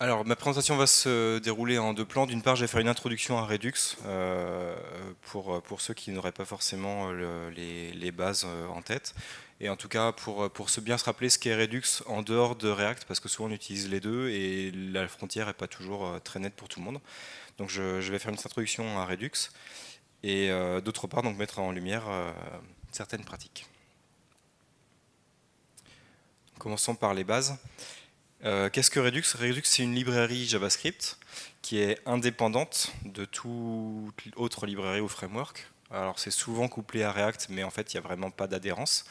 Alors, ma présentation va se dérouler en deux plans. D'une part, je vais faire une introduction à Redux pour ceux qui n'auraient pas forcément les bases en tête. Et en tout cas, pour bien se rappeler ce qu'est Redux en dehors de React, parce que souvent on utilise les deux et la frontière n'est pas toujours très nette pour tout le monde. Donc, je vais faire une petite introduction à Redux et d'autre part, donc mettre en lumière certaines pratiques. Commençons par les bases. Qu'est-ce que Redux? Redux, c'est une librairie JavaScript qui est indépendante de toute autre librairie ou framework. Alors c'est souvent couplé à React, mais en fait il n'y a vraiment pas d'adhérence.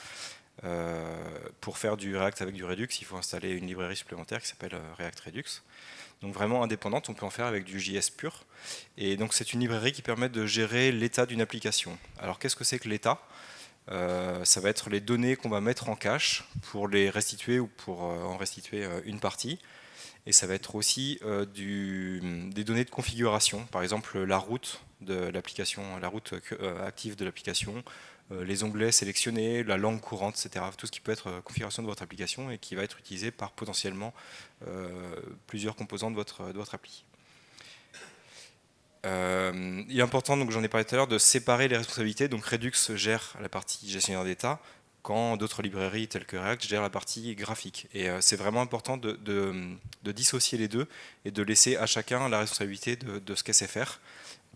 Pour faire du React avec du Redux, il faut installer une librairie supplémentaire qui s'appelle React Redux. Donc vraiment indépendante, on peut en faire avec du JS pur. Et donc c'est une librairie qui permet de gérer l'état d'une application. Alors qu'est-ce que c'est que l'état? Ça va être les données qu'on va mettre en cache pour les restituer ou pour en restituer une partie. Et ça va être aussi des données de configuration, par exemple la route de l'application, la route active de l'application, les onglets sélectionnés, la langue courante, etc. Tout ce qui peut être configuration de votre application et qui va être utilisé par potentiellement plusieurs composants de votre appli. Il est important, donc j'en ai parlé tout à l'heure, de séparer les responsabilités. Donc Redux gère la partie gestionnaire d'état, quand d'autres librairies telles que React gèrent la partie graphique. Et c'est vraiment important de dissocier les deux et de laisser à chacun la responsabilité de ce qu'elle sait faire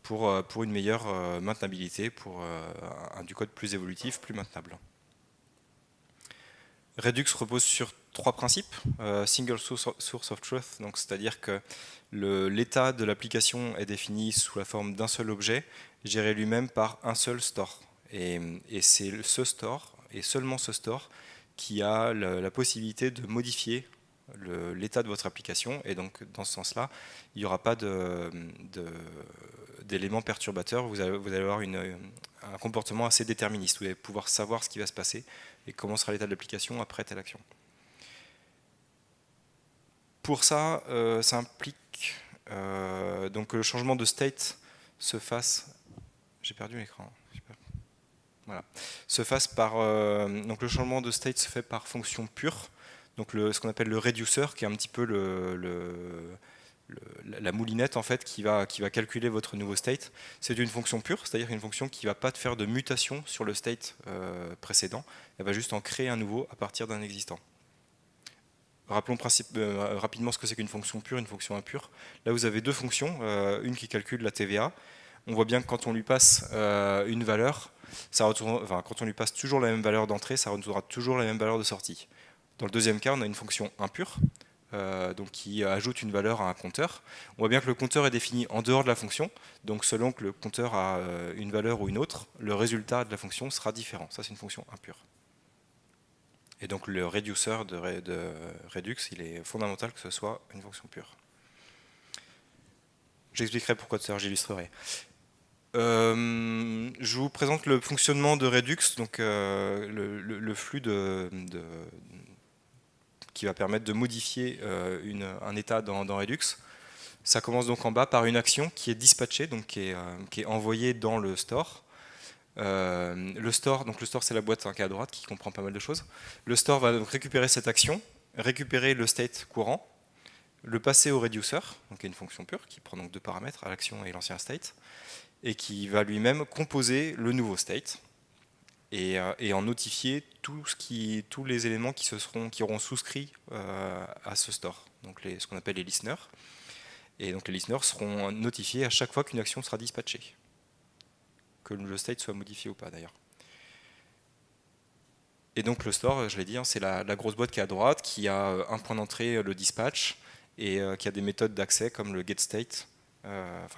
pour une meilleure maintenabilité, pour du code plus évolutif, plus maintenable. Redux repose sur trois principes. Single source of truth, donc c'est-à-dire que l'état de l'application est défini sous la forme d'un seul objet, géré lui-même par un seul store. Et c'est ce store, et seulement ce store, qui a la possibilité de modifier l'état de votre application. Et donc, dans ce sens-là, il n'y aura pas d'éléments perturbateurs. Vous allez avoir un comportement assez déterministe. Vous allez pouvoir savoir ce qui va se passer et comment sera l'état de l'application après telle action. Pour ça, ça implique donc que le changement de state se fasse. J'ai perdu l'écran. Voilà. Se fasse par. Donc le changement de state se fait par fonction pure. Donc ce qu'on appelle le reducer, qui est un petit peu la moulinette en fait qui va calculer votre nouveau state. C'est une fonction pure, c'est-à-dire une fonction qui ne va pas te faire de mutation sur le state précédent. Elle va juste en créer un nouveau à partir d'un existant. Rappelons rapidement ce que c'est qu'une fonction pure, une fonction impure. Là, vous avez deux fonctions, une qui calcule la TVA. On voit bien que quand on lui passe une valeur, quand on lui passe toujours la même valeur d'entrée, ça retournera toujours la même valeur de sortie. Dans le deuxième cas, on a une fonction impure, donc qui ajoute une valeur à un compteur. On voit bien que le compteur est défini en dehors de la fonction, donc selon que le compteur a une valeur ou une autre, le résultat de la fonction sera différent. Ça, c'est une fonction impure. Et donc le reducer de Redux, il est fondamental que ce soit une fonction pure. J'expliquerai pourquoi tout à l'heure, j'illustrerai. Je vous présente le fonctionnement de Redux, donc le flux qui va permettre de modifier un état dans Redux. Ça commence donc en bas par une action qui est dispatchée, donc qui est envoyée dans le store. Le store c'est la boîte qui est à droite qui comprend pas mal de choses. Le store va donc récupérer cette action, récupérer le state courant, le passer au reducer, donc qui est une fonction pure qui prend donc deux paramètres, à l'action et l'ancien state, et qui va lui-même composer le nouveau state et en notifier tous les éléments qui auront souscrit à ce store, donc ce qu'on appelle les listeners. Et donc les listeners seront notifiés à chaque fois qu'une action sera dispatchée, que le state soit modifié ou pas d'ailleurs. Et donc le store, je l'ai dit, c'est la grosse boîte qui est à droite, qui a un point d'entrée, le dispatch, et qui a des méthodes d'accès comme le getState,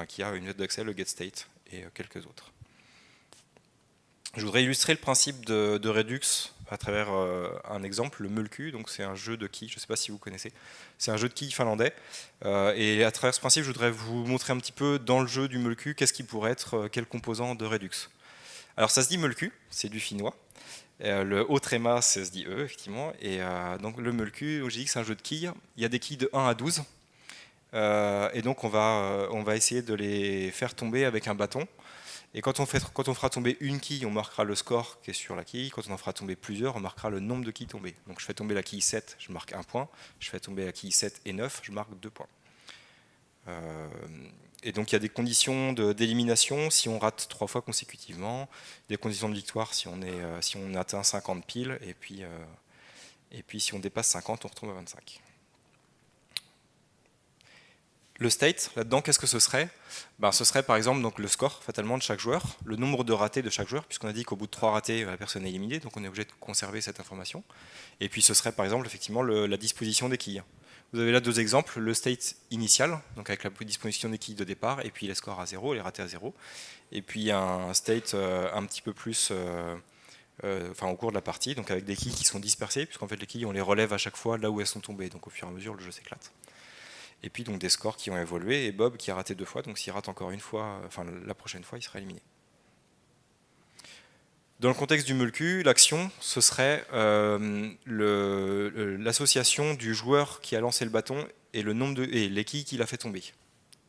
qui a une méthode d'accès, le getState, et quelques autres. Je voudrais illustrer le principe de Redux à travers un exemple, le Mulku. Donc c'est un jeu de quilles, je ne sais pas si vous connaissez. C'est un jeu de quilles finlandais. Et à travers ce principe, je voudrais vous montrer un petit peu dans le jeu du Mulku, qu'est-ce qui pourrait être quel composant de Redux. Alors ça se dit Mulku, c'est du finnois. Le haut tréma, ça se dit E, effectivement. Et donc le Mulku, j'ai dit que c'est un jeu de quilles. Il y a des quilles de 1 à 12. Et donc on va essayer de les faire tomber avec un bâton. Et quand on fera tomber une quille, on marquera le score qui est sur la quille. Quand on en fera tomber plusieurs, on marquera le nombre de quilles tombées. Donc je fais tomber la quille 7, je marque 1 point. Je fais tomber la quille 7 et 9, je marque 2 points. Et donc il y a des conditions d'élimination si on rate 3 fois consécutivement, des conditions de victoire si on atteint 50 piles, et puis si on dépasse 50, on retombe à 25. Le state, là-dedans, qu'est-ce que ce serait? Ce serait par exemple donc, le score fatalement de chaque joueur, le nombre de ratés de chaque joueur, puisqu'on a dit qu'au bout de 3 ratés, la personne est éliminée, donc on est obligé de conserver cette information. Et puis ce serait par exemple effectivement la disposition des quilles. Vous avez là 2 exemples, le state initial, donc avec la disposition des quilles de départ, et puis les scores à 0, les ratés à 0. Et puis un state un petit peu plus au cours de la partie, donc avec des quilles qui sont dispersées, puisqu'en fait les quilles on les relève à chaque fois là où elles sont tombées, donc au fur et à mesure le jeu s'éclate. Et puis donc des scores qui ont évolué, et Bob qui a raté 2 fois, donc s'il rate encore une fois, la prochaine fois, il sera éliminé. Dans le contexte du Molku, l'action, ce serait l'association du joueur qui a lancé le bâton et les quilles qu'il a fait tomber.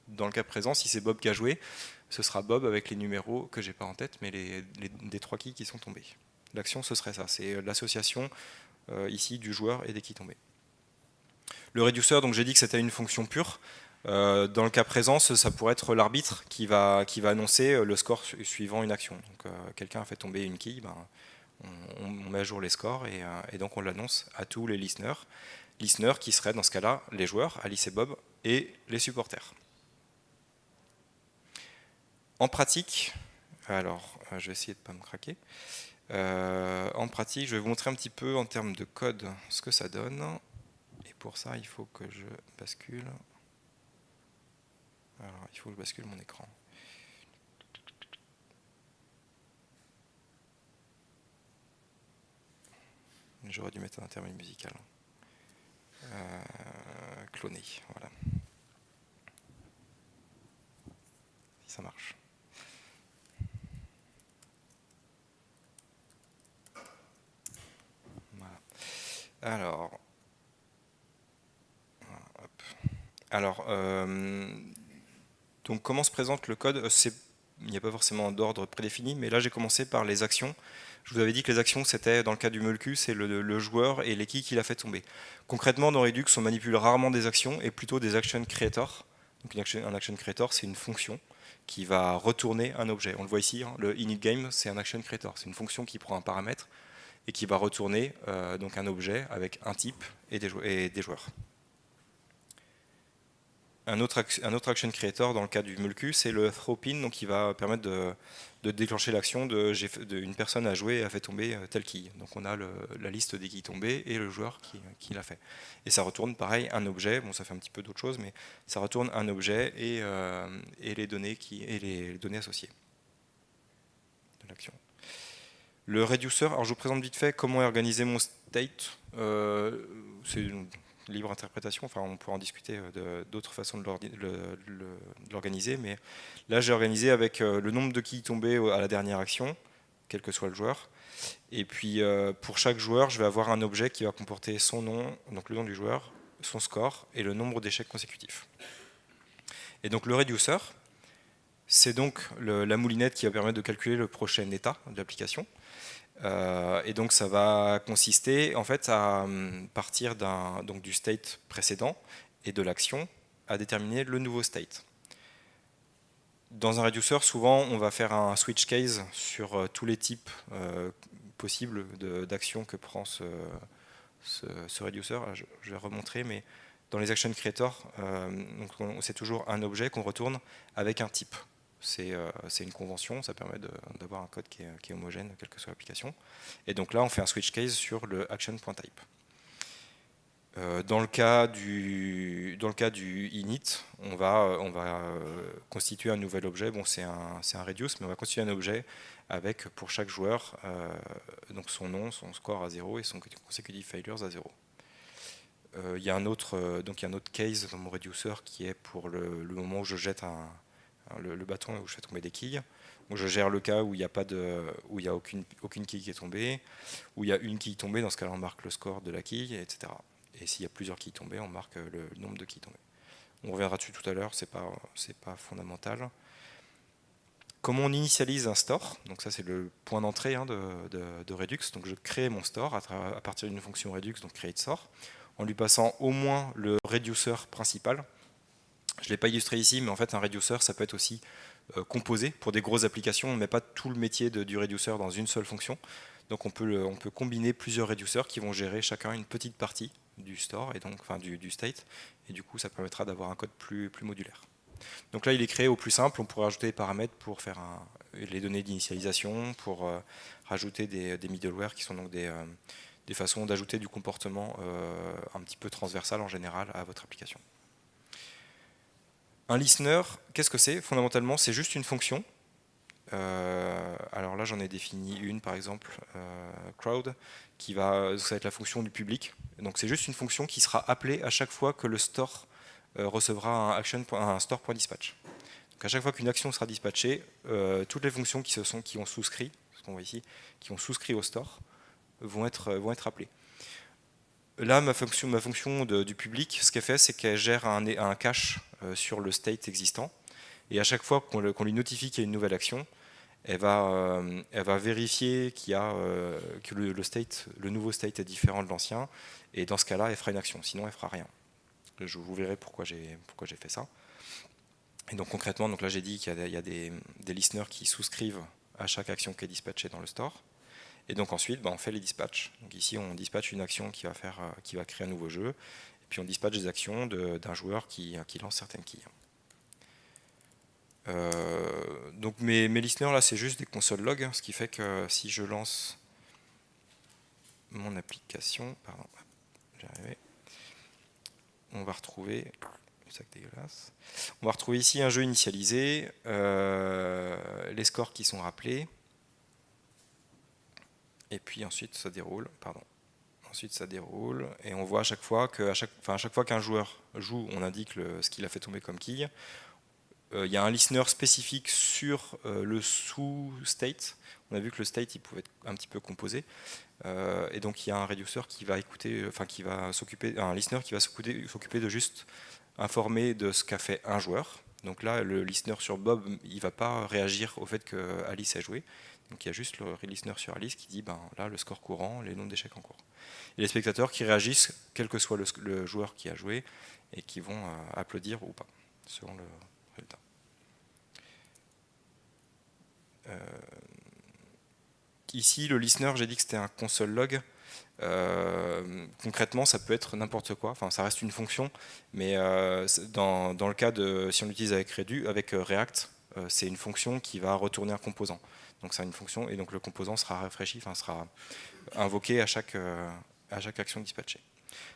Dans le cas présent, si c'est Bob qui a joué, ce sera Bob avec les numéros que j'ai pas en tête, mais des 3 quilles qui sont tombées. L'action, ce serait ça, c'est l'association ici du joueur et des quilles tombées. Le réduceur, donc j'ai dit que c'était une fonction pure. Dans le cas présent, ça pourrait être l'arbitre qui va annoncer le score suivant une action. Donc quelqu'un a fait tomber une quille, on met à jour les scores et donc on l'annonce à tous les listeners. Listeners qui seraient dans ce cas-là les joueurs, Alice et Bob, et les supporters. En pratique, alors je vais essayer de ne pas me craquer. En pratique, je vais vous montrer un petit peu en termes de code ce que ça donne. Et pour ça, il faut que je bascule. Alors, il faut que je bascule mon écran. J'aurais dû mettre un intermède musical. Cloner, voilà. Si ça marche. Voilà. Alors, donc comment se présente le code? Il n'y a pas forcément d'ordre prédéfini, mais là j'ai commencé par les actions. Je vous avais dit que les actions, c'était dans le cas du Molku, c'est le joueur et les quilles qui l'a fait tomber. Concrètement, dans Redux, on manipule rarement des actions et plutôt des action creators. Donc un action creator, c'est une fonction qui va retourner un objet. On le voit ici, hein, le initGame, c'est un action creator. C'est une fonction qui prend un paramètre et qui va retourner donc un objet avec un type et des joueurs. Un autre action creator dans le cas du Molku, c'est le throw-pin, donc qui va permettre de déclencher l'action une personne a joué et a fait tomber telle quille. Donc on a la liste des quilles tombées et le joueur qui l'a fait. Et ça retourne pareil un objet, bon ça fait un petit peu d'autres choses, mais ça retourne un objet et les données associées de l'action. Le reducer, alors je vous présente vite fait comment est organisé mon state. C'est libre interprétation, enfin on pourra en discuter d'autres façons de l'organiser, mais là j'ai organisé avec le nombre de quilles tombées à la dernière action, quel que soit le joueur, et puis pour chaque joueur je vais avoir un objet qui va comporter son nom, donc le nom du joueur, son score et le nombre d'échecs consécutifs. Et donc le reducer, c'est donc la moulinette qui va permettre de calculer le prochain état de l'application. Et donc ça va consister en fait à partir du state précédent et de l'action à déterminer le nouveau state. Dans un reducer, souvent on va faire un switch case sur tous les types possibles d'actions que prend ce reducer. Je vais remontrer, mais dans les action creators, c'est toujours un objet qu'on retourne avec un type. C'est une convention, ça permet d'avoir un code qui est homogène, quelle que soit l'application. Et donc là, on fait un switch case sur le action.type. Dans le cas du init, on va constituer un nouvel objet. Bon, c'est un reduce, mais on va constituer un objet avec, pour chaque joueur, donc son nom, son score à 0 et son consecutive failures à 0. Il y a un autre case dans mon reducer qui est pour le moment où je jette le bâton et où je fais tomber des quilles. Donc je gère le cas où il n'y a aucune quille qui est tombée, où il y a une quille tombée, dans ce cas-là on marque le score de la quille, etc. Et s'il y a plusieurs quilles tombées, on marque le nombre de quilles tombées. On reviendra dessus tout à l'heure, c'est pas fondamental. Comment on initialise un store? Donc ça c'est le point d'entrée de Redux. Donc je crée mon store à partir d'une fonction Redux, donc create store, en lui passant au moins le reducer principal. Je ne l'ai pas illustré ici, mais en fait un reducer ça peut être aussi composé pour des grosses applications. On ne met pas tout le métier du reducer dans une seule fonction. Donc on peut combiner plusieurs reducers qui vont gérer chacun une petite partie du store, et donc, enfin, du state, et du coup ça permettra d'avoir un code plus modulaire. Donc là il est créé au plus simple, on pourrait rajouter des paramètres pour faire les données d'initialisation, pour rajouter des middleware qui sont donc des façons d'ajouter du comportement un petit peu transversal en général à votre application. Un listener, qu'est-ce que c'est? Fondamentalement, c'est juste une fonction. Alors là, j'en ai défini une, par exemple, crowd, ça va être la fonction du public. Donc c'est juste une fonction qui sera appelée à chaque fois que le store recevra un store.dispatch. Donc à chaque fois qu'une action sera dispatchée, toutes les fonctions qui ont souscrit, ce qu'on voit ici, qui ont souscrit au store, vont être appelées. Là, ma fonction du public, ce qu'elle fait, c'est qu'elle gère un cache sur le state existant. Et à chaque fois qu'on lui notifie qu'il y a une nouvelle action, elle va vérifier que le nouveau state est différent de l'ancien. Et dans ce cas-là, elle fera une action. Sinon, elle fera rien. Je vous verrai pourquoi j'ai fait ça. Et donc concrètement, donc là j'ai dit qu'il y a des listeners qui souscrivent à chaque action qui est dispatchée dans le store. Et donc ensuite, on fait les dispatchs. Donc ici, on dispatche une action qui va créer un nouveau jeu. Et puis on dispatche des actions d'un joueur qui lance certaines quilles. Donc mes listeners là, c'est juste des console logs, ce qui fait que si je lance mon application, pardon, j'y arrivé, on va retrouver dégueulasse. On va retrouver ici un jeu initialisé, les scores qui sont rappelés. Et puis ensuite ça déroule, Ensuite ça déroule et on voit à chaque fois qu'un joueur joue, on indique ce qu'il a fait tomber comme quille. Il y a un listener spécifique sur le sous-state. On a vu que le state il pouvait être un petit peu composé. Et donc il y a un reducer qui va un listener qui va s'occuper de juste informer de ce qu'a fait un joueur. Donc là, le listener sur Bob, il ne va pas réagir au fait que Alice a joué. Donc il y a juste le listener sur Alice qui dit là le score courant, les nombres d'échecs en cours. Et les spectateurs qui réagissent, quel que soit le joueur qui a joué, et qui vont applaudir ou pas, selon le résultat. Ici, le listener, j'ai dit que c'était un console log. Concrètement, ça peut être n'importe quoi. Enfin, ça reste une fonction, mais dans le cas si on l'utilise avec React, c'est une fonction qui va retourner un composant. Donc c'est une fonction et donc le composant sera rafraîchi, sera invoqué à chaque action dispatchée.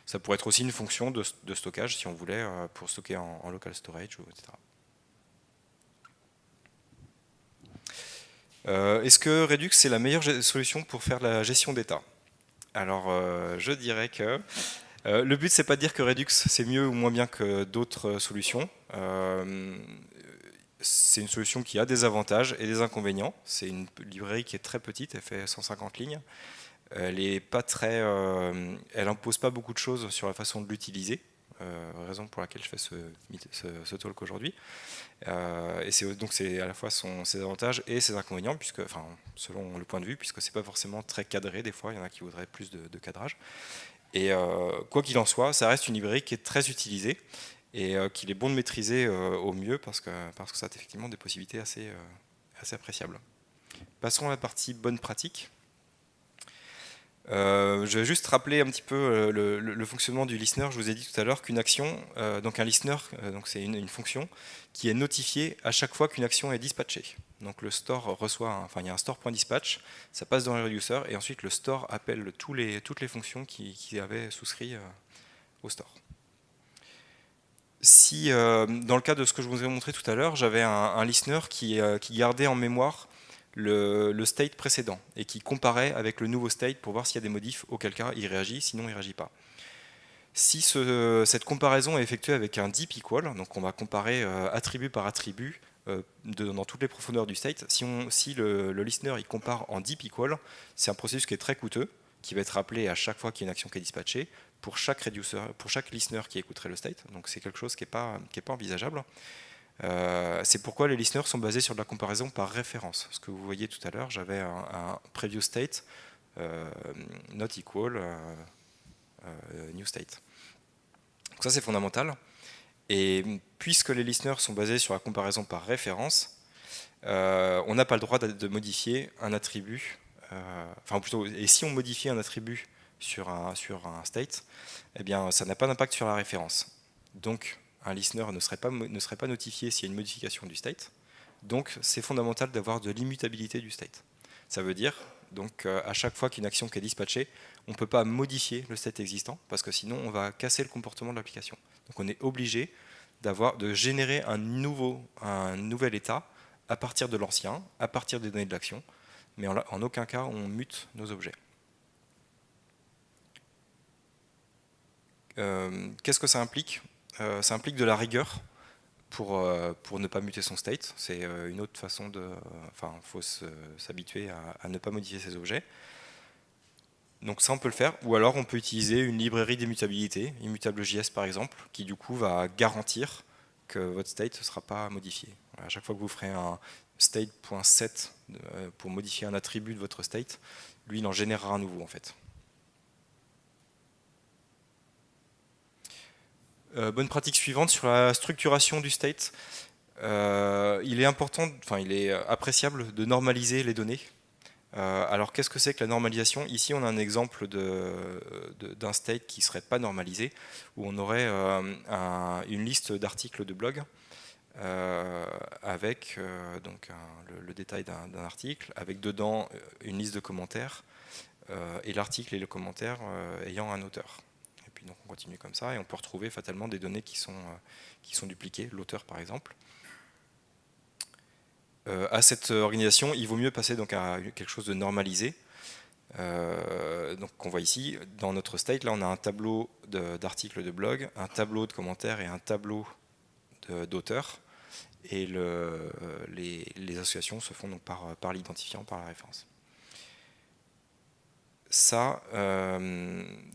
Ça pourrait être aussi une fonction de stockage si on voulait pour stocker en local storage, etc. Est-ce que Redux c'est la meilleure solution pour faire la gestion d'état? Alors je dirais que le but c'est pas de dire que Redux c'est mieux ou moins bien que d'autres solutions. C'est une solution qui a des avantages et des inconvénients. C'est une librairie qui est très petite, elle fait 150 lignes. Elle impose pas beaucoup de choses sur la façon de l'utiliser, raison pour laquelle je fais ce talk aujourd'hui. Et donc c'est à la fois ses avantages et ses inconvénients, selon le point de vue, puisque c'est pas forcément très cadré. Des fois, il y en a qui voudraient plus de cadrage. Et quoi qu'il en soit, ça reste une librairie qui est très utilisée et qu'il est bon de maîtriser au mieux parce que ça a effectivement des possibilités assez appréciables. Passons à la partie bonne pratique. Je vais juste rappeler un petit peu le fonctionnement du listener. Je vous ai dit tout à l'heure qu'une action, donc un listener, c'est une fonction qui est notifiée à chaque fois qu'une action est dispatchée. Donc le store il y a un store.dispatch, ça passe dans le reducer et ensuite le store appelle toutes les fonctions qui avaient souscrit au store. Si dans le cas de ce que je vous ai montré tout à l'heure, j'avais un listener qui gardait en mémoire le state précédent et qui comparait avec le nouveau state pour voir s'il y a des modifs, auquel cas il réagit, sinon il ne réagit pas. Si cette comparaison est effectuée avec un deep equal, donc on va comparer attribut par attribut dans toutes les profondeurs du state, si le listener il compare en deep equal, c'est un processus qui est très coûteux, qui va être appelé à chaque fois qu'il y a une action qui est dispatchée, pour chaque listener qui écouterait le state, donc c'est quelque chose qui n'est pas envisageable. C'est pourquoi les listeners sont basés sur de la comparaison par référence. Ce que vous voyez tout à l'heure, j'avais un previous state not equal new state. Donc ça c'est fondamental. Et puisque les listeners sont basés sur la comparaison par référence, on n'a pas le droit de modifier un attribut, enfin plutôt, et si on modifie un attribut sur un state, eh bien ça n'a pas d'impact sur la référence. Donc un listener ne serait pas notifié s'il y a une modification du state. Donc c'est fondamental d'avoir de l'immutabilité du state. Ça veut dire donc à chaque fois qu'une action qui est dispatchée, on ne peut pas modifier le state existant parce que sinon on va casser le comportement de l'application. Donc on est obligé de générer un nouvel état à partir de l'ancien, à partir des données de l'action, mais en aucun cas on mute nos objets. Qu'est-ce que ça implique? Ça implique de la rigueur pour ne pas muter son state. C'est une autre façon de... Enfin, il faut s'habituer à ne pas modifier ses objets. Donc ça, on peut le faire. Ou alors, on peut utiliser une librairie d'immutabilité, Immutable.js par exemple, qui du coup va garantir que votre state ne sera pas modifié. À chaque fois que vous ferez un state.set pour modifier un attribut de votre state, lui, il en générera un nouveau en fait. Bonne pratique suivante sur la structuration du state. Il est important, enfin il est appréciable de normaliser les données. Alors qu'est-ce que c'est que la normalisation? Ici on a un exemple d'un state qui ne serait pas normalisé, où on aurait une liste d'articles de blog avec donc le détail d'un article, avec dedans une liste de commentaires, et l'article et le commentaire ayant un auteur. Et puis donc on continue comme ça, et on peut retrouver fatalement des données qui sont dupliquées, l'auteur par exemple. À cette organisation, il vaut mieux passer donc à quelque chose de normalisé. Donc qu'on voit ici, dans notre state, là on a un tableau d'articles de blog, un tableau de commentaires et un tableau d'auteurs. Et les associations se font donc par l'identifiant, par la référence. Ça,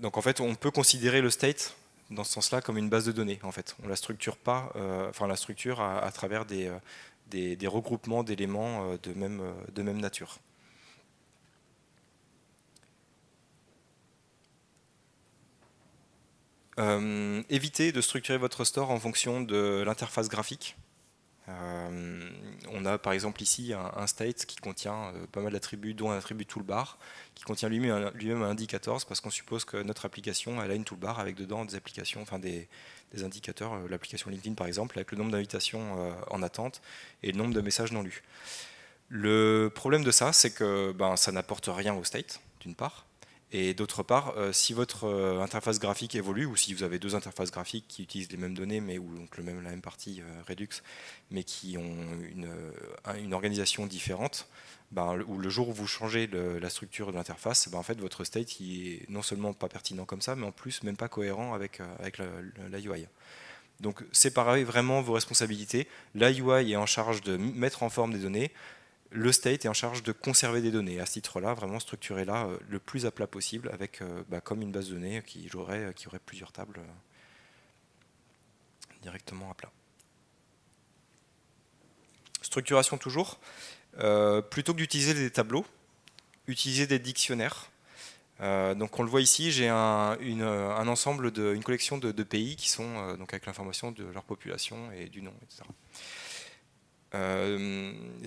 donc en fait, on peut considérer le state dans ce sens-là comme une base de données. En fait, on la structure pas, enfin la structure à travers des regroupements d'éléments de même nature. Évitez de structurer votre store en fonction de l'interface graphique. On a par exemple ici un state qui contient pas mal d'attributs, dont un attribut toolbar, qui contient lui-même un indicator, parce qu'on suppose que notre application elle a une toolbar avec dedans des applications, enfin des indicateurs, l'application LinkedIn par exemple, avec le nombre d'invitations en attente et le nombre de messages non lus. Le problème de ça, c'est que ça n'apporte rien au state, d'une part. Et d'autre part, si votre interface graphique évolue, ou si vous avez deux interfaces graphiques qui utilisent les mêmes données, mais ou donc la même partie Redux, mais qui ont une organisation différente, ou le jour où vous changez la structure de l'interface, en fait votre state il est non seulement pas pertinent comme ça, mais en plus même pas cohérent avec la UI. Donc séparez vraiment vos responsabilités. La UI est en charge de mettre en forme des données. Le state est en charge de conserver des données. À ce titre-là, vraiment structurez-la le plus à plat possible, avec comme une base de données qui aurait plusieurs tables directement à plat. Structuration toujours. Plutôt que d'utiliser des tableaux, utilisez des dictionnaires. Donc on le voit ici, j'ai un ensemble, une collection de pays qui sont donc avec l'information de leur population et du nom, etc.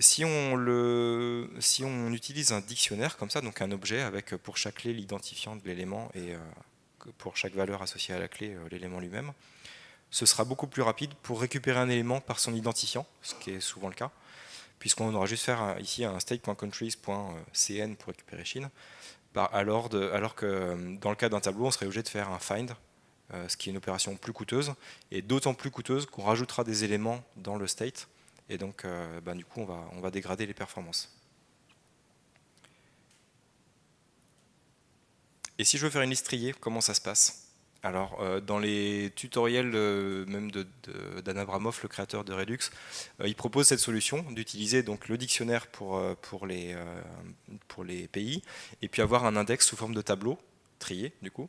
Si on utilise un dictionnaire comme ça, donc un objet avec pour chaque clé l'identifiant de l'élément et pour chaque valeur associée à la clé l'élément lui-même, ce sera beaucoup plus rapide pour récupérer un élément par son identifiant, ce qui est souvent le cas, puisqu'on aura juste faire ici un state.countries.cn pour récupérer Chine, alors que dans le cas d'un tableau, on serait obligé de faire un find, ce qui est une opération plus coûteuse, et d'autant plus coûteuse qu'on rajoutera des éléments dans le state, et donc du coup on va dégrader les performances. Et si je veux faire une liste triée, comment ça se passe? Alors dans les tutoriels même d'Anne Abramov, le créateur de Redux, il propose cette solution d'utiliser donc le dictionnaire pour les pays, et puis avoir un index sous forme de tableau trié du coup,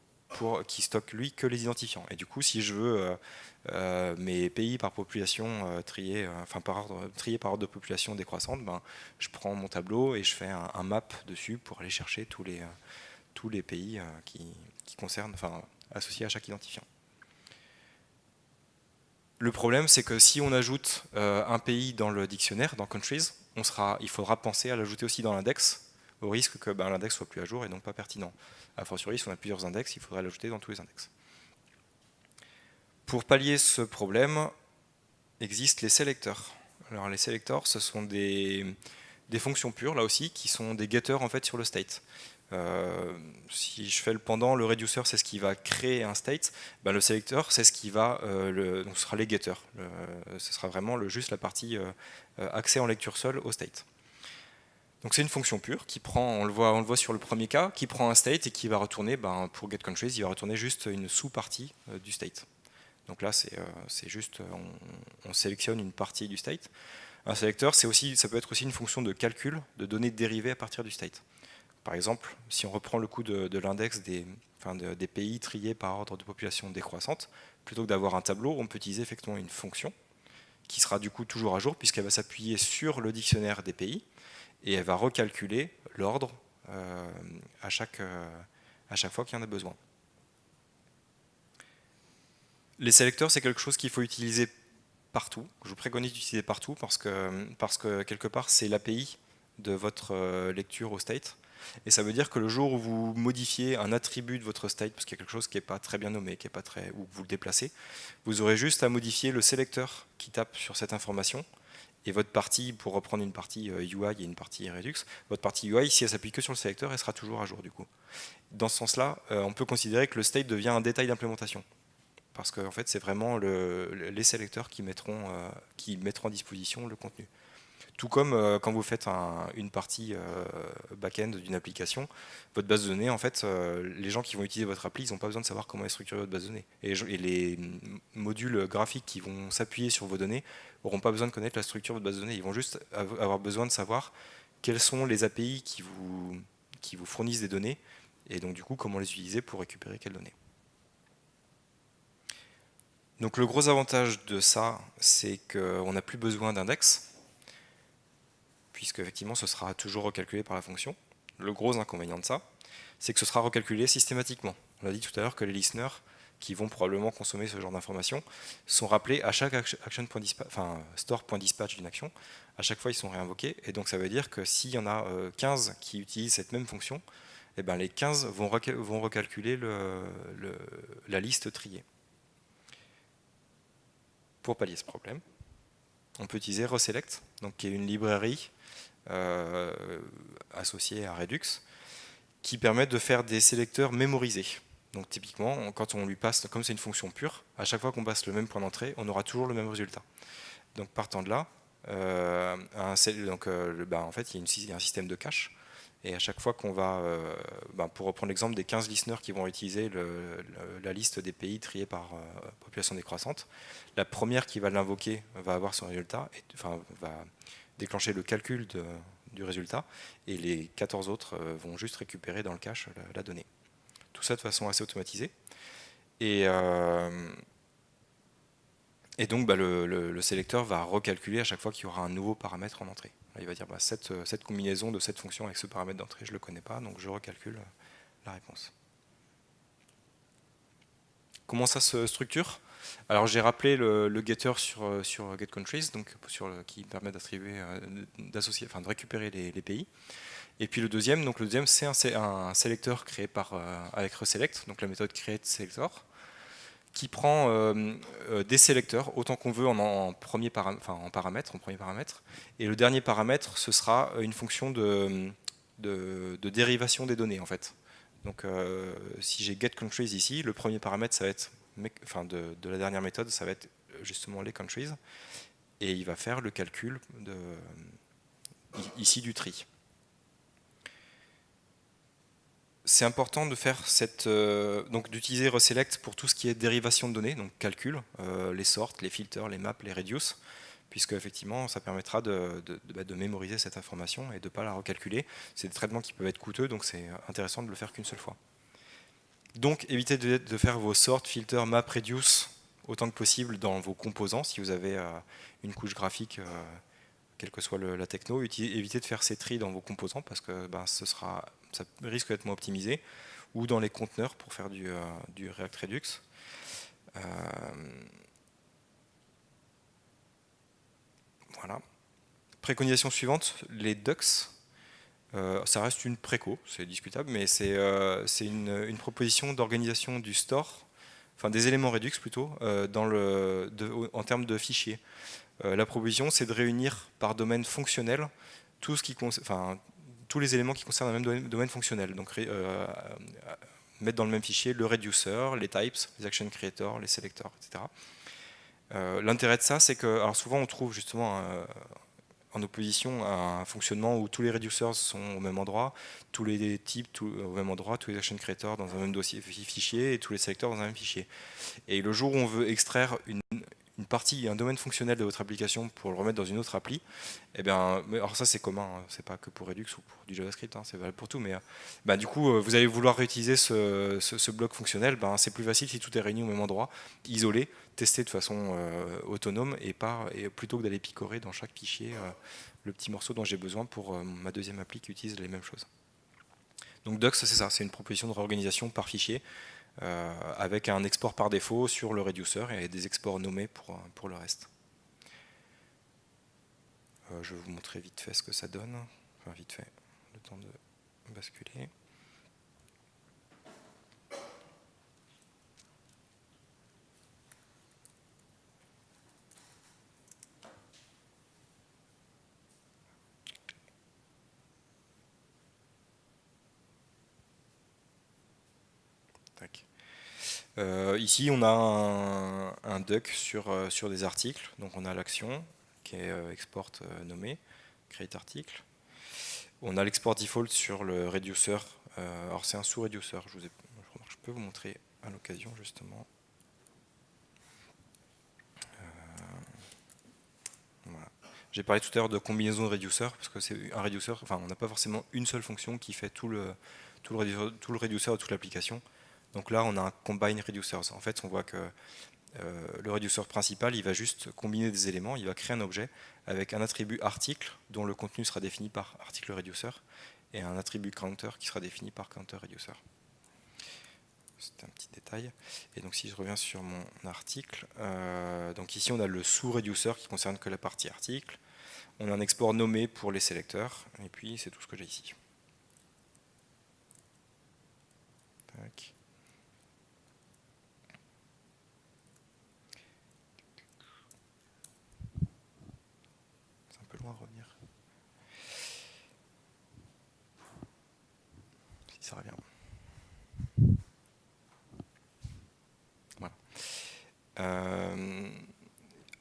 qui stocke lui que les identifiants. Et du coup, si je veux mes pays par population triés par ordre de population décroissante, je prends mon tableau et je fais un map dessus pour aller chercher tous les pays qui concernent, associés à chaque identifiant. Le problème, c'est que si on ajoute un pays dans le dictionnaire, dans countries, il faudra penser à l'ajouter aussi dans l'index, au risque que l'index soit plus à jour et donc pas pertinent. A fortiori, si on a plusieurs index, il faudra l'ajouter dans tous les index. Pour pallier ce problème, existent les sélecteurs. Alors les sélecteurs, ce sont des fonctions pures, là aussi, qui sont des getters en fait sur le state. Si je fais le pendant, le reducer c'est ce qui va créer un state, le sélecteur c'est ce qui va, donc ce sera les getters. Ce sera vraiment juste la partie accès en lecture seule au state. Donc c'est une fonction pure qui prend, on le voit sur le premier cas, qui prend un state et qui va retourner, pour getCountries, il va retourner juste une sous-partie du state. Donc là c'est juste, on sélectionne une partie du state. Un sélecteur, ça peut être aussi une fonction de calcul de données dérivées à partir du state. Par exemple, si on reprend le coup de l'index des pays triés par ordre de population décroissante, plutôt que d'avoir un tableau, on peut utiliser effectivement une fonction qui sera du coup toujours à jour puisqu'elle va s'appuyer sur le dictionnaire des pays et elle va recalculer l'ordre à chaque fois qu'il y en a besoin. Les sélecteurs, c'est quelque chose qu'il faut utiliser partout. Je vous préconise d'utiliser partout parce que quelque part, c'est l'API de votre lecture au state. Et ça veut dire que le jour où vous modifiez un attribut de votre state, parce qu'il y a quelque chose qui n'est pas très bien nommé, qui est pas très, ou que vous le déplacez, vous aurez juste à modifier le sélecteur qui tape sur cette information. Et votre partie, pour reprendre une partie UI et une partie Redux, votre partie UI, si elle s'appuie que sur le sélecteur, elle sera toujours à jour du coup. Dans ce sens-là, on peut considérer que le state devient un détail d'implémentation. Parce que en fait, c'est vraiment les sélecteurs qui mettront à disposition le contenu. Tout comme quand vous faites une partie back-end d'une application, votre base de données, en fait, les gens qui vont utiliser votre appli, ils n'ont pas besoin de savoir comment est structurée votre base de données. Et les modules graphiques qui vont s'appuyer sur vos données n'auront pas besoin de connaître la structure de votre base de données. Ils vont juste avoir besoin de savoir quelles sont les API qui vous fournissent des données, et donc du coup, comment les utiliser pour récupérer quelles données. Donc le gros avantage de ça, c'est qu'on n'a plus besoin d'index, puisque effectivement ce sera toujours recalculé par la fonction. Le gros inconvénient de ça, c'est que ce sera recalculé systématiquement. On a dit tout à l'heure que les listeners qui vont probablement consommer ce genre d'informations sont rappelés à chaque store.dispatch d'une action. À chaque fois, ils sont réinvoqués. Et donc ça veut dire que s'il y en a 15 qui utilisent cette même fonction, eh ben, les 15 vont recalculer la liste triée. Pour pallier ce problème, on peut utiliser reselect, donc qui est une librairie associée à Redux, qui permet de faire des sélecteurs mémorisés. Donc typiquement, quand on lui passe, comme c'est une fonction pure, à chaque fois qu'on passe le même point d'entrée, on aura toujours le même résultat. Donc partant de là, en fait, il y a un système de cache. Et à chaque fois qu'on va, pour reprendre l'exemple des 15 listeners qui vont utiliser la liste des pays triés par population décroissante, la première qui va l'invoquer va avoir son résultat, va déclencher le calcul du résultat, et les 14 autres vont juste récupérer dans le cache la donnée. Tout ça de façon assez automatisée. Et donc le sélecteur va recalculer à chaque fois qu'il y aura un nouveau paramètre en entrée. Il va dire cette combinaison de cette fonction avec ce paramètre d'entrée, je ne le connais pas, donc je recalcule la réponse. Comment ça se structure? Alors j'ai rappelé le getter sur getCountries, donc qui permet d'attribuer, d'associer, de récupérer les pays. Et puis le deuxième c'est un sélecteur créé avec reselect, donc la méthode createSelector, qui prend des sélecteurs autant qu'on veut en premier paramètre. Et le dernier paramètre, ce sera une fonction de dérivation des données en fait. Donc si j'ai getCountries ici, le premier paramètre ça va être de la dernière méthode, ça va être justement les countries, et il va faire le calcul ici du tri. C'est important de faire donc d'utiliser reselect pour tout ce qui est dérivation de données, donc calcul, les sorts, les filters, les maps, les reduce, puisque effectivement ça permettra de mémoriser cette information et de ne pas la recalculer. C'est des traitements qui peuvent être coûteux, donc c'est intéressant de le faire qu'une seule fois. Donc évitez de faire vos sorts, filters, maps, reduce autant que possible dans vos composants. Si vous avez une couche graphique, quelle que soit la techno, évitez de faire ces tris dans vos composants parce que ça risque d'être moins optimisé, ou dans les conteneurs pour faire du React Redux. Voilà. Préconisation suivante, les ducks. Ça reste une préco, c'est discutable, mais c'est une proposition d'organisation du store, enfin des éléments Redux plutôt, en termes de fichiers. La proposition, c'est de réunir par domaine fonctionnel tout ce qui, enfin, tous les éléments qui concernent un même domaine fonctionnel. Donc mettre dans le même fichier le reducer, les types, les action creators, les selectors, etc. L'intérêt de ça, c'est que alors souvent on trouve justement en opposition à un fonctionnement où tous les reducers sont au même endroit, tous les types au même endroit, tous les action creators dans un même dossier fichier et tous les selecteurs dans un même fichier. Et le jour où on veut extraire une partie, un domaine fonctionnel de votre application pour le remettre dans une autre appli, eh bien, alors ça c'est commun, hein, c'est pas que pour Redux ou pour du JavaScript, hein, c'est valable pour tout, mais bah, du coup vous allez vouloir réutiliser ce bloc fonctionnel, ben, c'est plus facile si tout est réuni au même endroit, isolé, testé de façon autonome et plutôt que d'aller picorer dans chaque fichier le petit morceau dont j'ai besoin pour ma deuxième appli qui utilise les mêmes choses. Donc Dux, c'est ça, c'est une proposition de réorganisation par fichier avec un export par défaut sur le reducer et des exports nommés pour le reste. Je vais vous montrer vite fait ce que ça donne. Enfin, vite fait, le temps de basculer. Ici, on a un duck sur des articles. Donc, on a l'action qui est export nommé, create article. On a l'export default sur le reducer. Alors, c'est un sous-reducer. Je peux vous montrer à l'occasion, justement. Voilà. J'ai parlé tout à l'heure de combinaison de reducer, parce que c'est un reducer, enfin, on n'a pas forcément une seule fonction qui fait tout le reducer de toute l'application. Donc là, on a un combine reducers. En fait, on voit que le reducer principal, il va juste combiner des éléments, il va créer un objet avec un attribut article dont le contenu sera défini par article reducer et un attribut counter qui sera défini par counter reducer. C'est un petit détail. Et donc si je reviens sur mon article, donc ici on a le sous-reducer qui concerne que la partie article. On a un export nommé pour les sélecteurs, et puis c'est tout ce que j'ai ici. Tac. C'est un peu loin à revenir. Si ça revient. Voilà.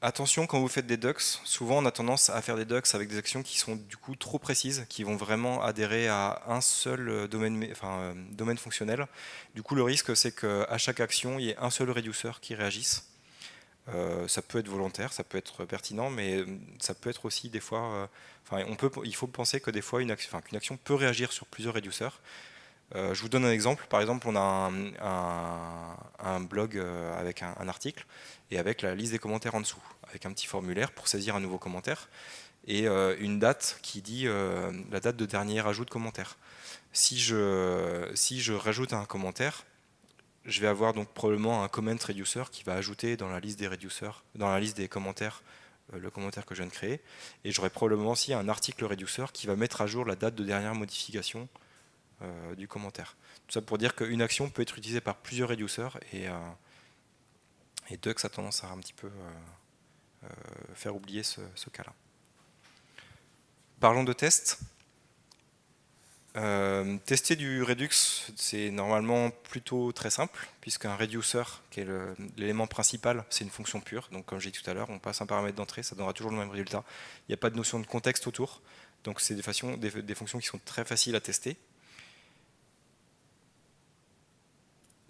Attention quand vous faites des ducks, souvent on a tendance à faire des ducks avec des actions qui sont du coup trop précises, qui vont vraiment adhérer à un seul domaine fonctionnel. Du coup le risque c'est qu'à chaque action il y ait un seul reducer qui réagisse. Ça peut être volontaire, ça peut être pertinent, mais ça peut être aussi des fois. Il faut penser que des fois qu'une action peut réagir sur plusieurs reducers. Je vous donne un exemple. Par exemple, on a un blog avec un article et avec la liste des commentaires en dessous, avec un petit formulaire pour saisir un nouveau commentaire et une date qui dit la date de dernier ajout de commentaire. Si je rajoute un commentaire, je vais avoir donc probablement un comment reducer qui va ajouter dans la liste des reducers, dans la liste des commentaires, le commentaire que je viens de créer. Et j'aurai probablement aussi un article reducer qui va mettre à jour la date de dernière modification du commentaire. Tout ça pour dire qu'une action peut être utilisée par plusieurs reducers et Dux a tendance à un petit peu faire oublier ce cas-là. Parlons de tests. Tester du Redux, c'est normalement plutôt très simple, puisqu'un reducer, qui est l'élément principal, c'est une fonction pure. Donc comme j'ai dit tout à l'heure, on passe un paramètre d'entrée, ça donnera toujours le même résultat. Il n'y a pas de notion de contexte autour. Donc c'est des fonctions qui sont très faciles à tester.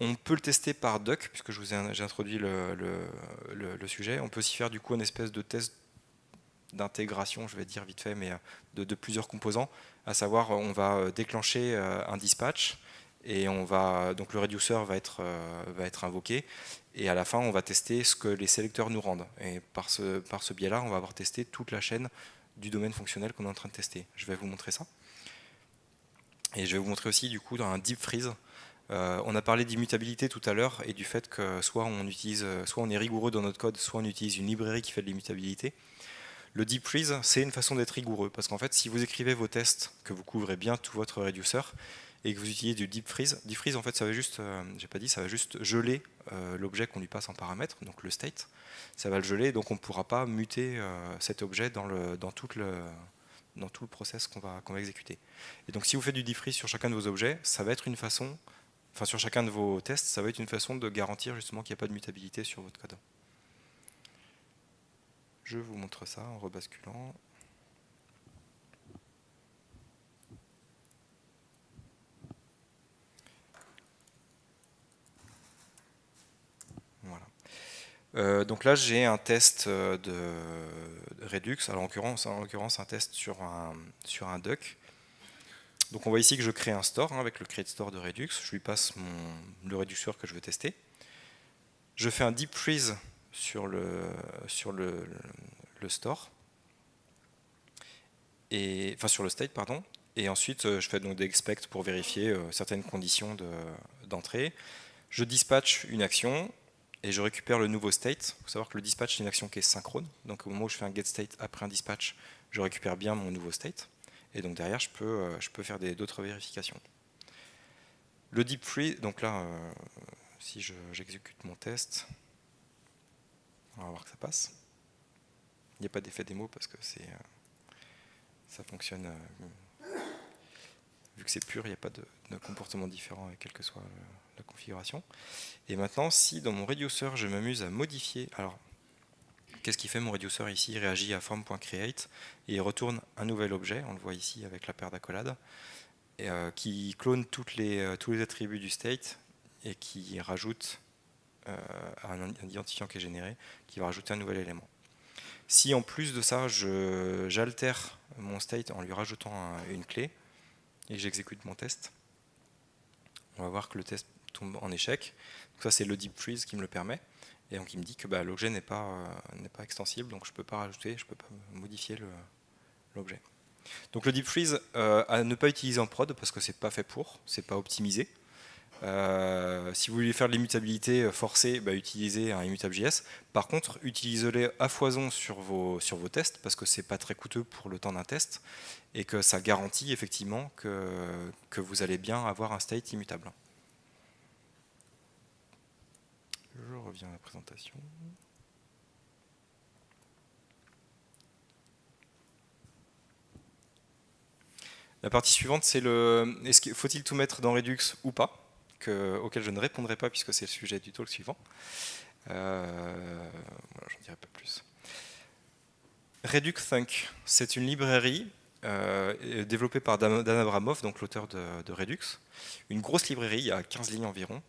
On peut le tester par Duck, puisque j'ai introduit le sujet. On peut aussi faire du coup une espèce de test d'intégration, je vais dire vite fait, mais de plusieurs composants. À savoir, on va déclencher un dispatch et donc le reducer va être invoqué. Et à la fin, on va tester ce que les sélecteurs nous rendent. Et par ce biais-là, on va avoir testé toute la chaîne du domaine fonctionnel qu'on est en train de tester. Je vais vous montrer ça. Et je vais vous montrer aussi du coup dans un deep freeze. On a parlé d'immutabilité tout à l'heure et du fait que soit on est rigoureux dans notre code, soit on utilise une librairie qui fait de l'immutabilité. Le deep freeze, c'est une façon d'être rigoureux, parce qu'en fait, si vous écrivez vos tests, que vous couvrez bien tout votre reducer, et que vous utilisez du deep freeze en fait, ça va juste, j'ai pas dit, ça va juste geler l'objet qu'on lui passe en paramètre, donc le state, ça va le geler, donc on ne pourra pas muter cet objet dans tout le process qu'on va exécuter. Et donc si vous faites du deep freeze sur chacun de vos objets, ça va être une façon, enfin sur chacun de vos tests, ça va être une façon de garantir justement qu'il n'y a pas de mutabilité sur votre code. Je vous montre ça en rebasculant. Voilà. Donc là, j'ai un test de Redux. Alors, en l'occurrence, un test sur un duck. Donc on voit ici que je crée un store avec le create store de Redux. Je lui passe le reduceur que je veux tester. Je fais un deep freeze sur le store. Enfin sur le state, pardon. Et ensuite, je fais donc des expect pour vérifier certaines conditions d'entrée. Je dispatch une action et je récupère le nouveau state. Il faut savoir que le dispatch, c'est une action qui est synchrone. Donc au moment où je fais un get state après un dispatch, je récupère bien mon nouveau state. Et donc derrière, je peux faire d'autres vérifications. Le deep freeze, donc là, si j'exécute mon test, on va voir que ça passe. Il n'y a pas d'effet démo parce que ça fonctionne. Vu que c'est pur, il n'y a pas de comportement différent, quelle que soit la configuration. Et maintenant, si dans mon reducer, je m'amuse à modifier... Alors, qu'est-ce qu'il fait mon reducer ici? Il réagit à form.create et il retourne un nouvel objet, on le voit ici avec la paire d'accolades, qui clone tous les attributs du state et qui rajoute un identifiant qui est généré, qui va rajouter un nouvel élément. Si en plus de ça, j'altère mon state en lui rajoutant une clé, et j'exécute mon test, on va voir que le test tombe en échec. Donc ça, c'est le deep freeze qui me le permet. Et donc il me dit que l'objet n'est pas extensible, donc je ne peux pas rajouter, je ne peux pas modifier l'objet. Donc le deep freeze, à ne pas utiliser en prod, parce que c'est pas fait pour, c'est pas optimisé. Si vous voulez faire de l'immutabilité forcée, utilisez un immutable.js. Par contre, utilisez-le à foison sur vos tests, parce que c'est pas très coûteux pour le temps d'un test, et que ça garantit effectivement que vous allez bien avoir un state immutable. Je reviens à la présentation. La partie suivante, c'est faut-il tout mettre dans Redux ou pas, auquel je ne répondrai pas puisque c'est le sujet du talk suivant. Voilà, j'en dirai pas plus. Redux Thunk, c'est une librairie développée par Dan Abramov, donc l'auteur de Redux. Une grosse librairie, il y a 15 lignes environ.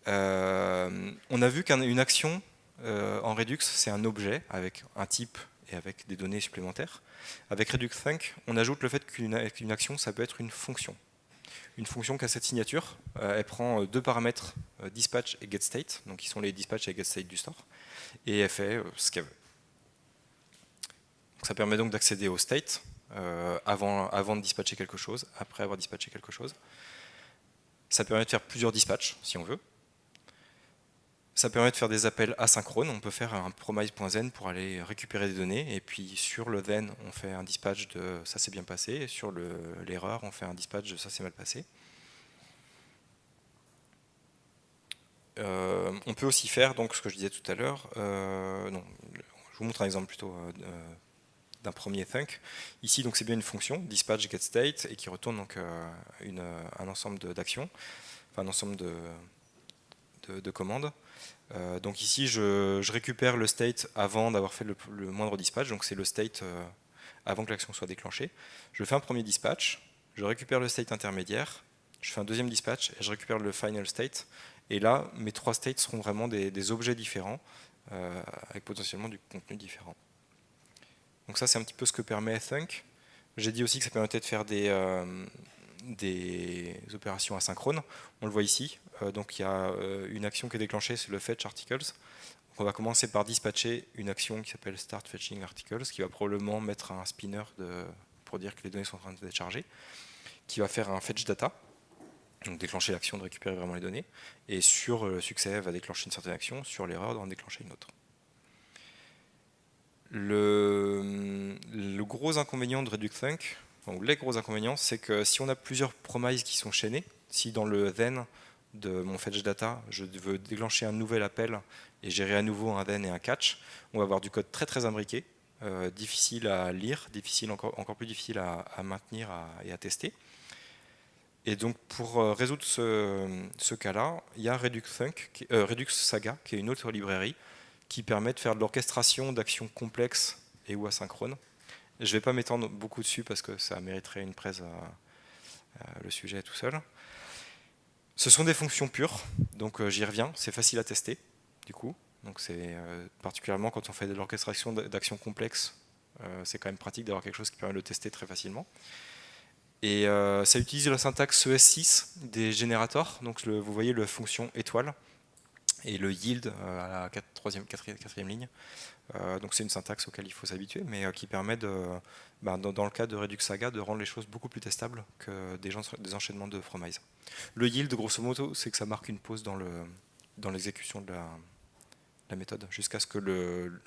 On a vu qu'une action en Redux, c'est un objet avec un type et avec des données supplémentaires. Avec Redux Thunk, on ajoute le fait qu'une action, ça peut être une fonction. Une fonction qui a cette signature, elle prend deux paramètres, dispatch et getState, donc qui sont les dispatch et getState du store, et elle fait ce qu'elle veut. Donc ça permet donc d'accéder au state avant de dispatcher quelque chose, après avoir dispatché quelque chose. Ça permet de faire plusieurs dispatchs, si on veut. Ça permet de faire des appels asynchrones. On peut faire un promise.then pour aller récupérer des données. Et puis sur le then, on fait un dispatch de ça s'est bien passé. Et sur l'erreur, on fait un dispatch de ça s'est mal passé. On peut aussi faire donc ce que je disais tout à l'heure. Je vous montre un exemple plutôt d'un premier thunk. Ici, donc c'est bien une fonction dispatch getState et qui retourne donc un ensemble d'actions, enfin un ensemble de commandes. Donc ici, je récupère le state avant d'avoir fait le moindre dispatch, donc c'est le state avant que l'action soit déclenchée. Je fais un premier dispatch, je récupère le state intermédiaire, je fais un deuxième dispatch et je récupère le final state. Et là, mes trois states seront vraiment des objets différents, avec potentiellement du contenu différent. Donc ça, c'est un petit peu ce que permet Thunk. J'ai dit aussi que ça permettait de faire des opérations asynchrones. On le voit ici. Donc il y a une action qui est déclenchée, c'est le fetch articles. Donc on va commencer par dispatcher une action qui s'appelle start fetching articles, qui va probablement mettre un spinner pour dire que les données sont en train d'être chargées, qui va faire un fetch data, donc déclencher l'action de récupérer vraiment les données, et sur le succès va déclencher une certaine action, sur l'erreur va en déclencher une autre. Le gros inconvénient de ReduxThunk, ou les gros inconvénients, c'est que si on a plusieurs promises qui sont chaînées, si dans le then de mon fetch data, je veux déclencher un nouvel appel et gérer à nouveau un then et un catch, on va avoir du code très très imbriqué, difficile à lire, encore plus difficile à maintenir et à tester. Et donc pour résoudre ce cas-là, il y a Redux Saga, qui est une autre librairie, qui permet de faire de l'orchestration d'actions complexes et ou asynchrones. Je ne vais pas m'étendre beaucoup dessus parce que ça mériterait une presse le sujet tout seul. Ce sont des fonctions pures, donc j'y reviens, c'est facile à tester du coup. Donc c'est particulièrement quand on fait de l'orchestration d'actions complexes, c'est quand même pratique d'avoir quelque chose qui permet de le tester très facilement. Et ça utilise la syntaxe ES6 des générateurs, donc vous voyez la fonction étoile et le yield à la quatrième ligne. Donc c'est une syntaxe auquel il faut s'habituer, mais qui permet, dans le cas de Redux Saga, de rendre les choses beaucoup plus testables que des enchaînements de promises. Le yield, grosso modo, c'est que ça marque une pause dans l'exécution de la méthode jusqu'à ce que le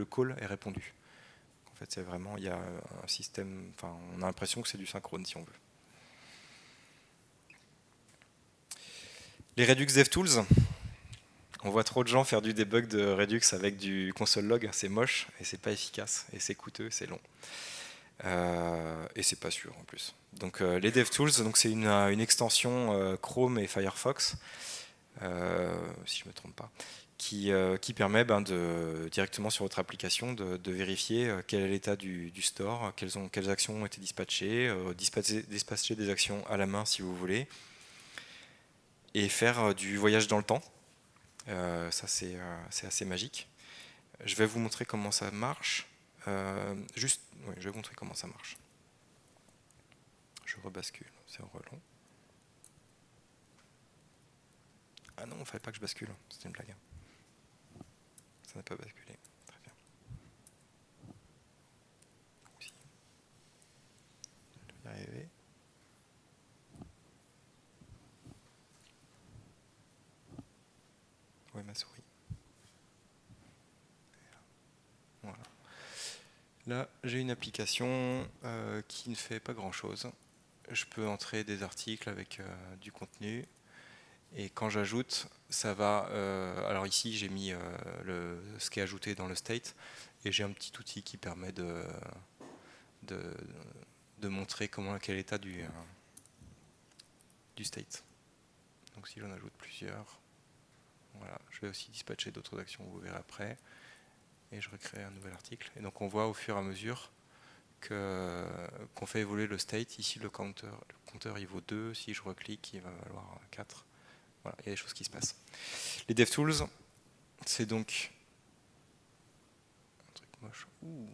call ait répondu. En fait, c'est vraiment, il y a un système, enfin, on a l'impression que c'est du synchrone si on veut. Les Redux DevTools, on voit trop de gens faire du debug de Redux avec du console log, c'est moche et c'est pas efficace et c'est coûteux, c'est long. Et c'est pas sûr en plus. Donc les DevTools, donc c'est une extension Chrome et Firefox, si je me trompe pas, qui permet directement sur votre application de vérifier quel est l'état du store, quelles actions ont été dispatchées, dispatcher des actions à la main si vous voulez, et faire du voyage dans le temps. Ça c'est assez magique. Je vais vous montrer comment ça marche. Je vais vous montrer comment ça marche. Je rebascule, c'est relent. Ah non, il ne fallait pas que je bascule, c'était une blague. Ça n'a pas basculé. Très bien. Oui. Je vais y arriver. Où est ma souris? Voilà. Là, j'ai une application qui ne fait pas grand-chose. Je peux entrer des articles avec du contenu. Et quand j'ajoute, ça va... alors ici, j'ai mis ce qui est ajouté dans le state. Et j'ai un petit outil qui permet de montrer quel est l'état du state. Donc si j'en ajoute plusieurs, voilà, je vais aussi dispatcher d'autres actions, vous verrez après. Et je recrée un nouvel article. Et donc on voit au fur et à mesure qu'on fait évoluer le state. Ici le compteur il vaut 2, si je reclique il va valoir 4. Voilà, il y a des choses qui se passent. Les DevTools, c'est donc un truc moche. Ouh.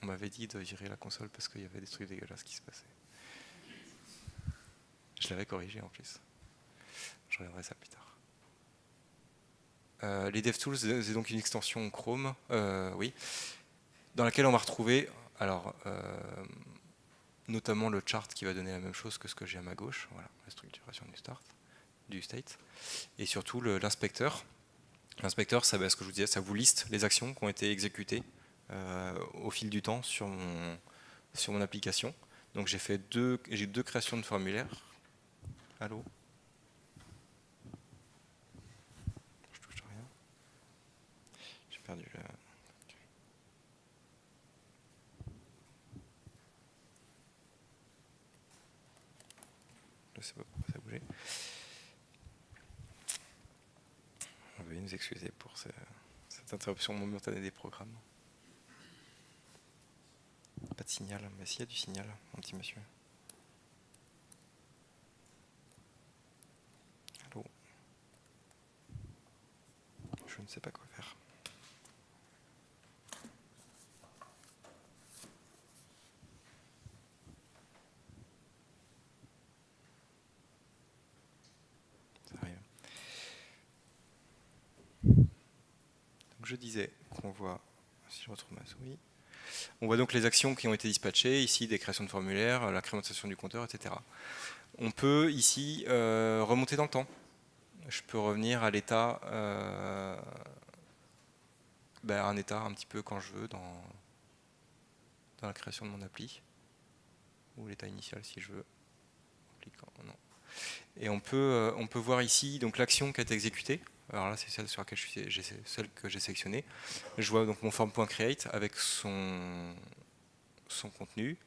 On m'avait dit de virer la console parce qu'il y avait des trucs dégueulasses qui se passaient. Je l'avais corrigé en plus. Je regarderai ça plus tard. Les DevTools, c'est donc une extension Chrome, oui, dans laquelle on va retrouver, alors, notamment le chart qui va donner la même chose que ce que j'ai à ma gauche, voilà, la structuration du state, et surtout l'inspecteur. L'inspecteur, ce que je vous disais, ça vous liste les actions qui ont été exécutées au fil du temps sur mon application. Donc j'ai deux créations de formulaires. Allô ? Je touche rien. J'ai perdu le... Je ne sais pas pourquoi ça a bougé. Veuillez nous excuser pour cette interruption momentanée des programmes. Pas de signal, mais s'il y a du signal, mon petit monsieur. Allô ? Je ne sais pas quoi faire. Ça arrive. Donc je disais qu'on voit, si je retrouve ma souris, on voit donc les actions qui ont été dispatchées, ici des créations de formulaires, l'incrémentation du compteur, etc. On peut ici remonter dans le temps. Je peux revenir à l'état un état un petit peu quand je veux dans la création de mon appli, ou l'état initial si je veux. Non. Et on peut voir ici donc l'action qui a été exécutée. Alors là, c'est celle sur laquelle celle que j'ai sélectionnée. Je vois donc mon form.create avec son contenu.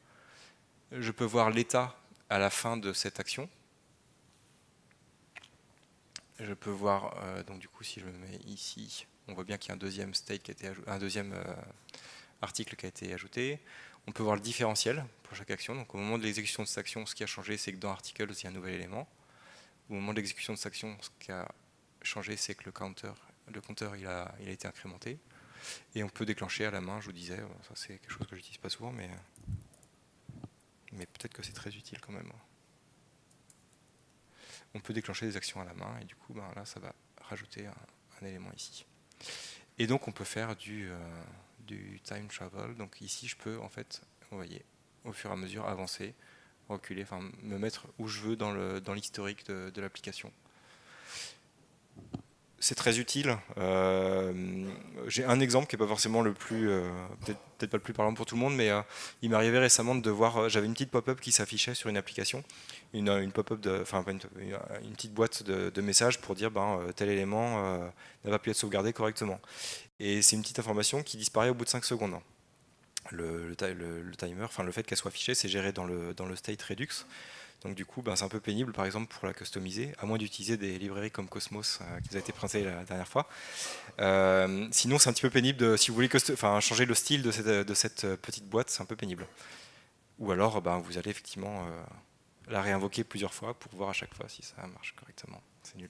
Je peux voir l'état à la fin de cette action. Je peux voir, donc du coup, si je me mets ici, on voit bien qu'il y a un deuxième state qui a été un deuxième article qui a été ajouté. On peut voir le différentiel pour chaque action. Donc au moment de l'exécution de cette action, ce qui a changé, c'est que dans Articles, il y a un nouvel élément. Au moment de l'exécution de cette action, ce qui a changé, c'est que le compteur il a été incrémenté. Et on peut déclencher à la main, je vous disais, ça c'est quelque chose que j'utilise pas souvent, mais peut-être que c'est très utile quand même. On peut déclencher des actions à la main, et du coup, là, ça va rajouter un élément ici. Et donc, on peut faire du time travel. Donc ici, je peux, en fait, vous voyez, au fur et à mesure, avancer, reculer, enfin, me mettre où je veux dans l'historique de l'application. C'est très utile. J'ai un exemple qui n'est pas forcément le plus, peut-être pas le plus parlant pour tout le monde, mais il m'est arrivé récemment de voir, j'avais une petite pop-up qui s'affichait sur une application, une pop-up, enfin une petite boîte de messages pour dire tel élément n'a pas pu être sauvegardé correctement. Et c'est une petite information qui disparaît au bout de 5 secondes. Le timer, enfin le fait qu'elle soit affichée, c'est géré dans le state Redux. Donc du coup, c'est un peu pénible, par exemple, pour la customiser, à moins d'utiliser des librairies comme Cosmos qui vous a été présentée la dernière fois. Sinon, c'est un petit peu pénible, si vous voulez changer le style de cette petite boîte, c'est un peu pénible. Ou alors, vous allez effectivement la réinvoquer plusieurs fois pour voir à chaque fois si ça marche correctement. C'est nul.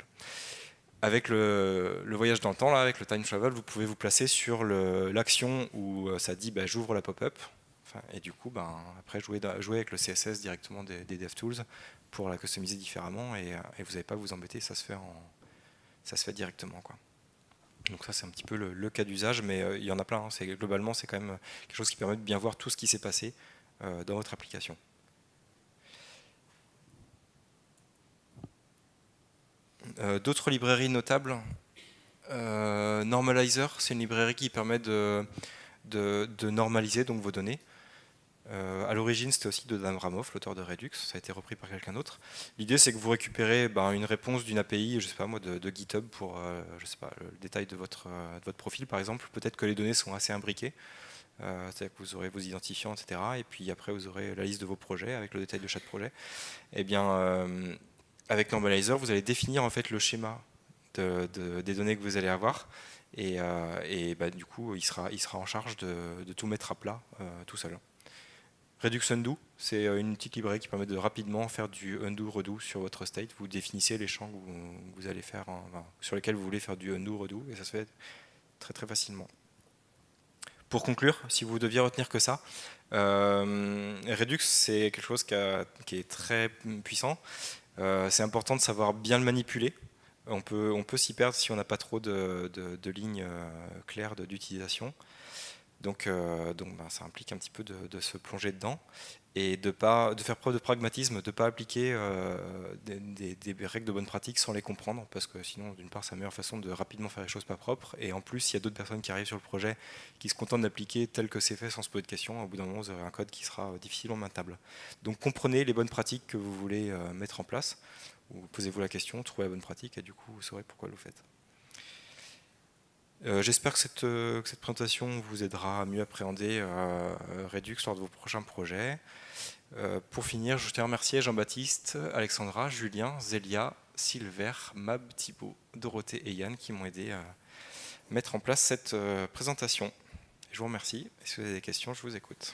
Avec le voyage dans le temps, là, avec le time travel, vous pouvez vous placer sur l'action où ça dit j'ouvre la pop-up. Et du coup, après, jouer avec le CSS directement des DevTools pour la customiser différemment et vous n'avez pas à vous embêter, ça se fait directement, quoi. Donc ça, c'est un petit peu le cas d'usage, mais il y en a plein. Globalement, c'est quand même quelque chose qui permet de bien voir tout ce qui s'est passé dans votre application. D'autres librairies notables. Normalizer, c'est une librairie qui permet de normaliser donc vos données. À l'origine, c'était aussi de Dan Ramoff, l'auteur de Redux. Ça a été repris par quelqu'un d'autre. L'idée, c'est que vous récupérez une réponse d'une API, je sais pas moi, de GitHub pour, je sais pas, le détail de votre profil, par exemple. Peut-être que les données sont assez imbriquées. C'est-à-dire que vous aurez vos identifiants, etc. Et puis après, vous aurez la liste de vos projets avec le détail de chaque projet. Eh bien, avec Normalizer, vous allez définir en fait le schéma des données que vous allez avoir. Et du coup, il sera en charge de tout mettre à plat tout seul. Redux Undo, c'est une petite librairie qui permet de rapidement faire du undo, redo sur votre state. Vous définissez les champs que vous allez faire, sur lesquels vous voulez faire du undo, redo, et ça se fait très très facilement. Pour conclure, si vous deviez retenir que ça, Redux c'est quelque chose qui est très puissant. C'est important de savoir bien le manipuler. On peut s'y perdre si on n'a pas trop de lignes claires d'utilisation. Donc ça implique un petit peu de se plonger dedans et de faire preuve de pragmatisme, de ne pas appliquer des règles de bonne pratique sans les comprendre, parce que sinon, d'une part, c'est la meilleure façon de rapidement faire les choses pas propres, et en plus, il y a d'autres personnes qui arrivent sur le projet qui se contentent d'appliquer tel que c'est fait sans se poser de questions. Au bout d'un moment, vous aurez un code qui sera difficilement maintenable. Donc comprenez les bonnes pratiques que vous voulez mettre en place, ou posez-vous la question, trouvez la bonne pratique, et du coup, vous saurez pourquoi vous le faites. J'espère que cette présentation vous aidera à mieux appréhender Redux lors de vos prochains projets. Pour finir, je tiens à remercier Jean-Baptiste, Alexandra, Julien, Zélia, Silver, Mab, Thibault, Dorothée et Yann qui m'ont aidé à mettre en place cette présentation. Je vous remercie. Et si vous avez des questions, je vous écoute.